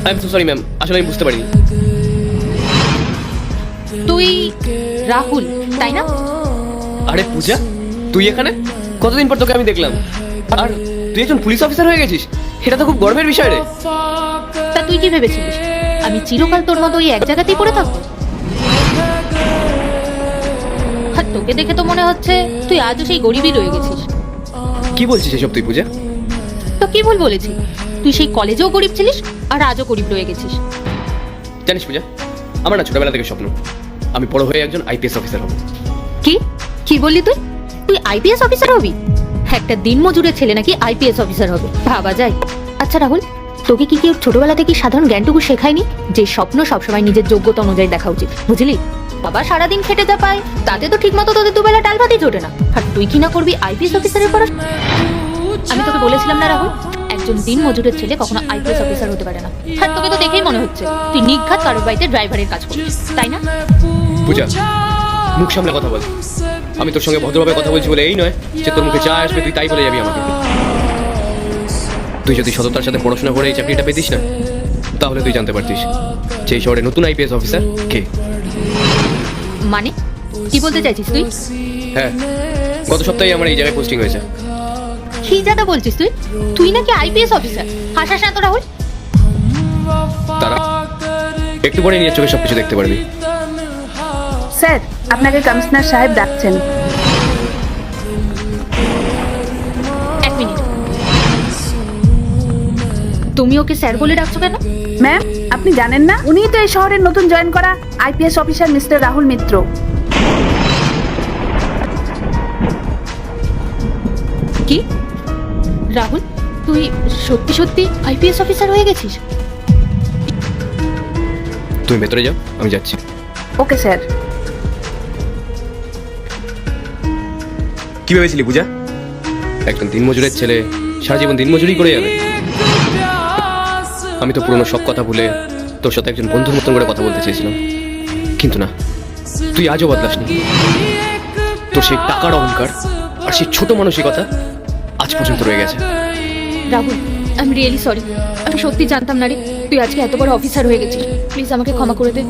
I am so sorry ma'am, আসলে আমি বুঝতে পারিনি। তুই রাহুল তাই না? আরে পূজা, তুই এখানে? কতদিন পর তোকে আমি দেখলাম। আর তুই একজন পুলিশ অফিসার হয়ে গেছিস, এটা তো খুব গর্বের বিষয় রে। তা তুই কি ভেবেছিলিস আমি চিরকাল তোর মতো ওই এক জায়গাতেই পড়ে থাকবো? আর তোকে দেখে তো মনে হচ্ছে তুই আজও সেই গরিবই রয়ে গেছিস। কি বলছিস এসব তুই পূজা? তো কি ভুল বলেছি? তুই সেই কলেজেও গরিব ছিলিস আর আজও গরিব রয়ে গেছিস। জানিস পূজা, আমার না ছোটবেলা থেকে স্বপ্ন আমি বড় হয়ে একজন আইপিএস অফিসার হব। কি কি বললি তুই? তুই আইপিএস অফিসার হবি? একটা দিনমজুরের ছেলে নাকি আইপিএস অফিসার হবে, ভাবা যায়? আচ্ছা রাহুল, তোকে কি কেউ ছোটবেলা থেকে সাধারণ জ্ঞানটুকু শেখায়নি যে স্বপ্ন সবসময় নিজের যোগ্যতা অনুযায়ী দেখা উচিত? বুঝলি, বাবা সারাদিন খেটে যা পায় তাতে তো ঠিক মতো তোদের দুবেলা ডাল ভাতই জোটে না, আর তুই কি না করবি আইপিএস অফিসারের পড়াশোনা? আমি তোকে বলেছিলাম না রাহুল, একজন দিনমজুরের ছেলে কখনো আইপিএস অফিসার হতে পারে না। আর তোকে তো দেখেই মনে হচ্ছে তুই নিঘাত কারোর বাড়িতে ড্রাইভারের কাজ করছিস, তাই না? পূজা, মুখ সামলে কথা বল। আমি তোর সঙ্গে ভদ্রভাবে কথা বলছি বলে এই নয় যে তোর মুখে যা আসবে তুই তাই বলে যাবি আমাকে। তুই যদি সততার সাথে পড়াশোনা করে এই চাকরিটা পেতিস না, তাহলে তুই জানতে পারতিস যে এই শহরে নতুন আইপিএস অফিসার কে। মানে কি বলতে চাইছিস তুই? হ্যাঁ, গত সপ্তাহে আমার এই জায়গায় পোস্টিং হয়েছে। কি যাতা বলছিস তুই? তুই নাকি আইপিএস অফিসার? হাসাস না তো রাহুল। তারা একটু পরে নিয়ে চোখে সবকিছু দেখতে পারবি। স্যার, আপনাকে কমিশনার সাহেব ডাকছেন। এক মিনিট, তুমি ওকে স্যার বলে ডাকছো কেন? ম্যাম, আপনি জানেন না উনিই তো এই শহরের নতুন জয়েন করা আইপিএস অফিসার মিস্টার রাহুল মিত্র। কি রাহুল, তুই সত্যি সত্যি আইপিএস অফিসার হয়ে গেছিস? তুমি ভেতরে যাও, আমি যাচ্ছি। Okay sir. কি ভেবেছিলি পূজা, একজন দিনমজুরের ছেলে সারা জীবন দিনমজুরি করে যাবে? আমি তো পুরোনো সব কথা ভুলে তোর সাথে একজন বন্ধুর মতন করে কথা বলতে চেয়েছিলাম, কিন্তু না, তুই আজও বদলাসনি। তোর সেই টাকার অহংকার আর সেই ছোট মানসিকতা আজ পর্যন্ত রয়ে গেছে। Rahul, I am really sorry, আমি সত্যি জানতাম না রে তুই আজকে এত বড় অফিসার হয়ে গেছিস। প্লিজ আমাকে ক্ষমা করে দে।